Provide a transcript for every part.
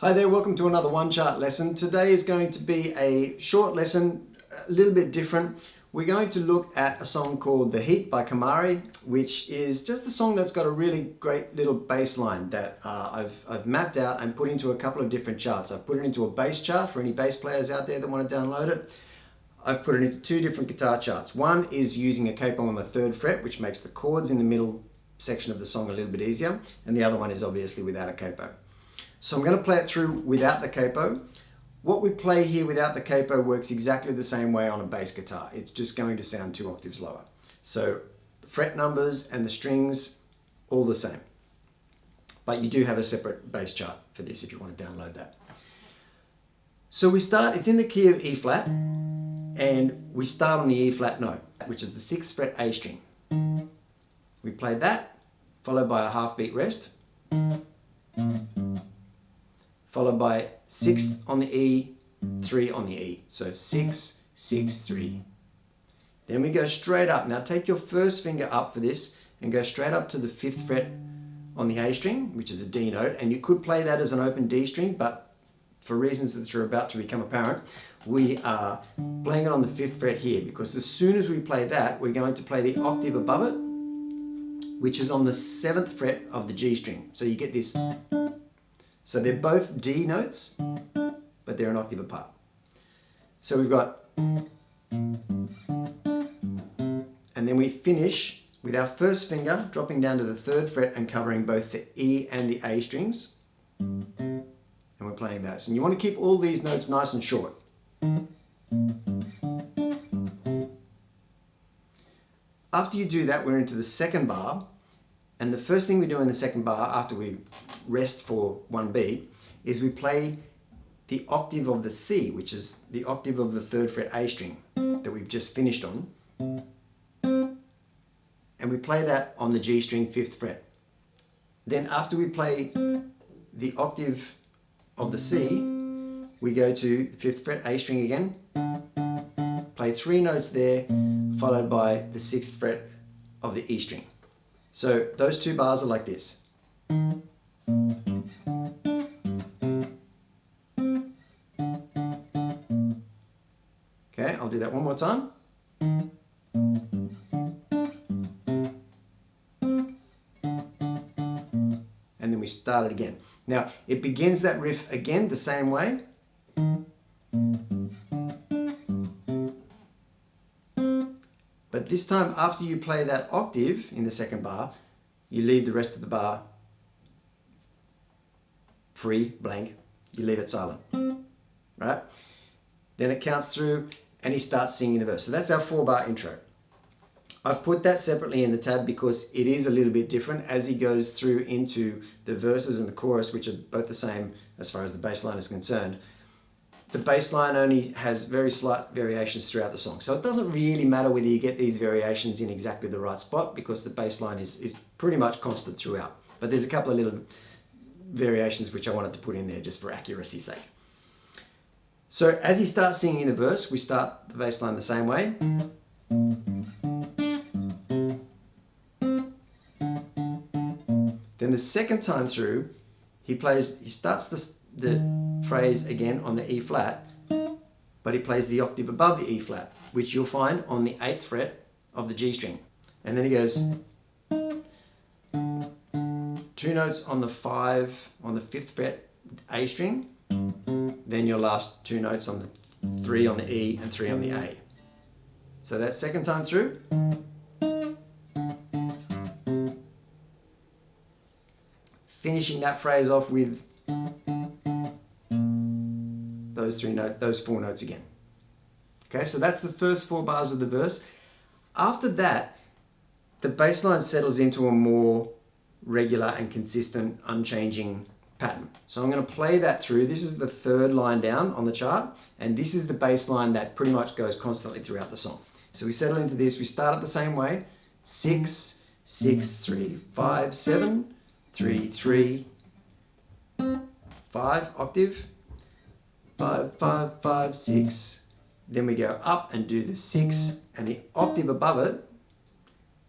Hi there, welcome to another One Chart lesson. Today is going to be a short lesson, a little bit different. We're going to look at a song called The Heat by Kamari, which is just a song that's got a really great little bass line that I've mapped out and put into a couple of different charts. I've put it into a bass chart for any bass players out there that want to download it. I've put it into two different guitar charts. One is using a capo on the 3rd fret, which makes the chords in the middle section of the song a little bit easier. And the other one is obviously without a capo. So I'm going to play it through without the capo. What we play here without the capo works exactly the same way on a bass guitar. It's just going to sound 2 octaves lower. So the fret numbers and the strings, all the same. But you do have a separate bass chart for this if you want to download that. So we start, it's in the key of E flat, and we start on the E flat note, which is the 6th fret A string. We play that, followed by a half beat rest, followed by 6th on the E, 3 on the E. So 6, 6, 3. Then we go straight up. Now take your first finger up for this and go straight up to the 5th fret on the A string, which is a D note. And you could play that as an open D string, but for reasons that are about to become apparent, we are playing it on the 5th fret here, because as soon as we play that, we're going to play the octave above it, which is on the 7th fret of the G string. So you get this. So they're both D notes, but they're an octave apart. So we've got, and then we finish with our first finger dropping down to the 3rd fret and covering both the E and the A strings. And we're playing those. And you want to keep all these notes nice and short. After you do that, we're into the 2nd bar. And the first thing we do in the 2nd bar, after we rest for 1 beat, is we play the octave of the C, which is the octave of the 3rd fret A string that we've just finished on. And we play that on the G string 5th fret. Then after we play the octave of the C, we go to the 5th fret A string again, play 3 notes there, followed by the 6th fret of the E string. So those 2 bars are like this. Okay, I'll do that one more time. And then we start it again. Now, it begins that riff again the same way. But this time, after you play that octave in the 2nd bar, you leave the rest of the bar free, blank. You leave it silent, right? Then it counts through and he starts singing the verse. So that's our 4-bar intro. I've put that separately in the tab because it is a little bit different as he goes through into the verses and the chorus, which are both the same as far as the bass line is concerned. The bass line only has very slight variations throughout the song. So it doesn't really matter whether you get these variations in exactly the right spot, because the bass line is pretty much constant throughout. But there's a couple of little variations which I wanted to put in there just for accuracy's sake. So as he starts singing the verse, we start the bass line the same way. Then the 2nd time through, he starts the phrase again on the E flat, but he plays the octave above the E flat, which you'll find on the 8th fret of the G string. And then he goes 2 notes on the 5th fret A string, then your last 2 notes on the 3 on the E and 3 on the A. So that 2nd time through. Finishing that phrase off with those 4 notes again. Okay, so that's the first 4 bars of the verse. After that, the bass line settles into a more regular and consistent, unchanging pattern. So I'm going to play that through. This is the 3rd line down on the chart, and this is the bass line that pretty much goes constantly throughout the song. So we settle into this. We start it the same way. 6, 6, 3, 5, 7, 3, 3, 5, octave, 5, 5, 5, 6. Then we go up and do the 6 and the octave above it,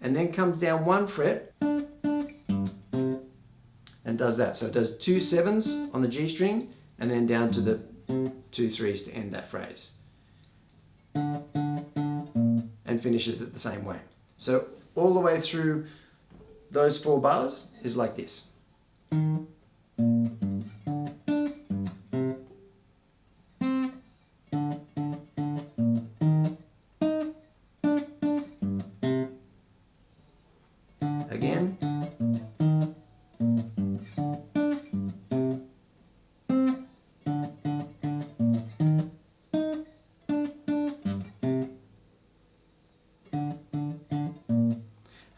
and then comes down 1 fret and does that. So it does 2 7s on the G string and then down to the 2 3s to end that phrase. And finishes it the same way. So all the way through those 4 bars is like this. Again.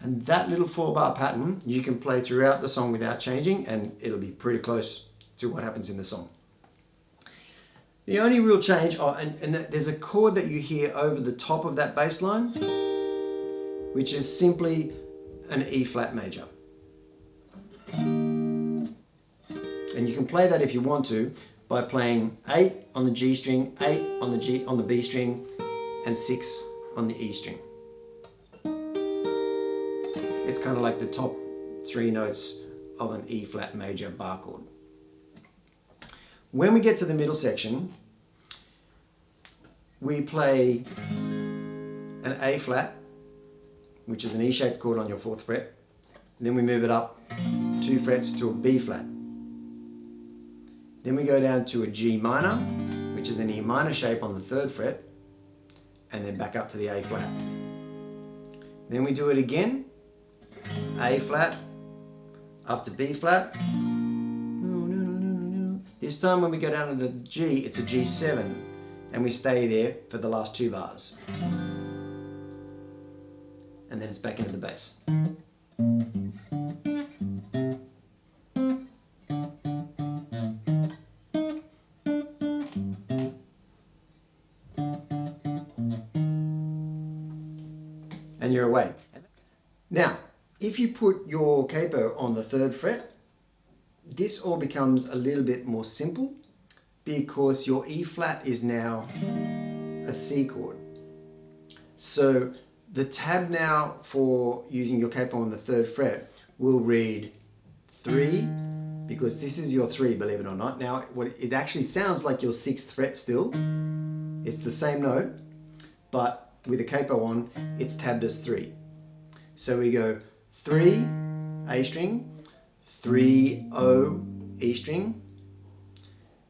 And that little 4-bar pattern you can play throughout the song without changing, and it'll be pretty close to what happens in the song. The only real change, and there's a chord that you hear over the top of that bass line, which is simply an E flat major. And you can play that if you want to by playing 8 on the G string, 8 on the B string, and 6 on the E string. It's kind of like the top 3 notes of an E flat major bar chord. When we get to the middle section, we play an A flat, which is an E-shaped chord on your 4th fret. And then we move it up 2 frets to a B flat. Then we go down to a G minor, which is an E minor shape on the 3rd fret, and then back up to the A flat. Then we do it again, A flat, up to B flat. This time when we go down to the G, it's a G7, and we stay there for the last 2 bars. And then it's back into the bass. And you're away. Now, if you put your capo on the 3rd fret, this all becomes a little bit more simple because your E flat is now a C chord. So the tab now for using your capo on the 3rd fret will read 3, because this is your 3, believe it or not. Now, it actually sounds like your 6th fret still. It's the same note, but with a capo on, it's tabbed as 3. So we go 3, A string, 3, O, E string,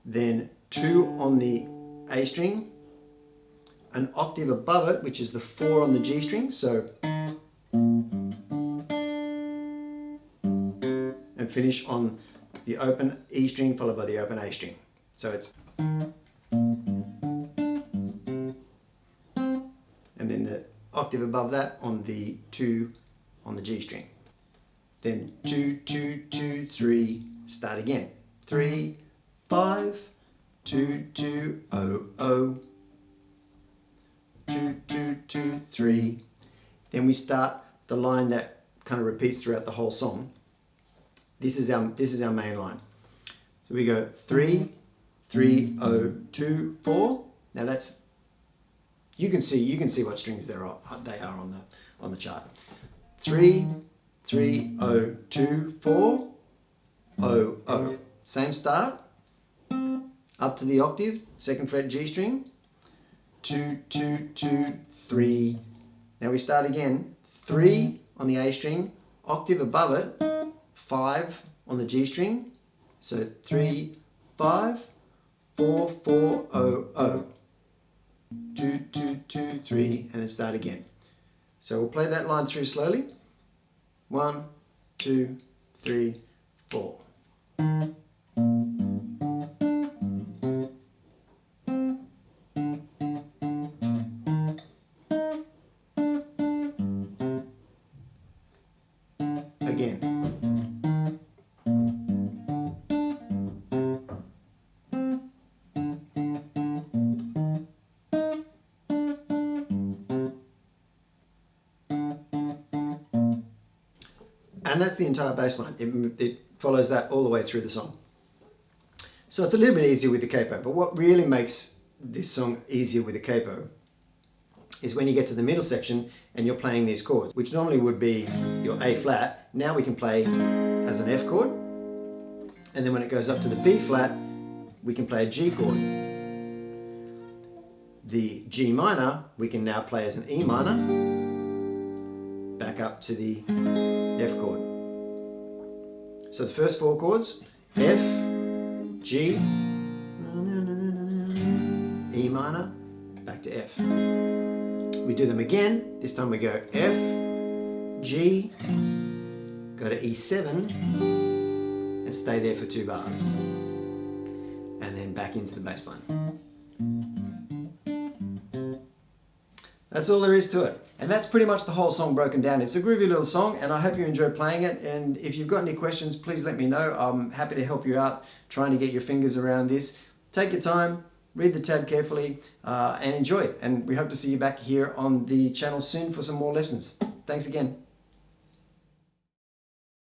then 2 on the A string, an octave above it, which is the 4 on the G string, so, and finish on the open E string followed by the open A string. So it's, and then the octave above that on the 2 on the G string. Then 2, 2, 2, 3, start again. 3, 5, 2, 2, 0, 0, 2, 2, 2, 3. Then we start the line that kind of repeats throughout the whole song. This is our main line. So we go 3, 3, 0, 2, 4. Now that's, you can see what strings they are on the chart. 3, 3, 0, 2, 4, 0, 0. Same start, up to the octave, 2nd fret G string, 2, 2, 2, 3. Now we start again, 3 on the A string, octave above it, 5 on the G string, so 3, 5, 4, 4, 0, 0. 2, 2, 2, 3, and then start again. So we'll play that line through slowly. 1, 2, 3, 4. Again. And that's the entire bass line. It follows that all the way through the song. So it's a little bit easier with the capo, but what really makes this song easier with the capo is when you get to the middle section and you're playing these chords, which normally would be your A flat. Now we can play as an F chord, and then when it goes up to the B flat, we can play a G chord. The G minor, we can now play as an E minor, back up to the F chord. So the first 4 chords, F, G, E minor, back to F. We do them again. This time we go F, G, go to E7, and stay there for 2 bars. And then back into the bass line. That's all there is to it. And that's pretty much the whole song broken down. It's a groovy little song, and I hope you enjoy playing it. And if you've got any questions, please let me know. I'm happy to help you out trying to get your fingers around this. Take your time, read the tab carefully, and enjoy. And we hope to see you back here on the channel soon for some more lessons. Thanks again.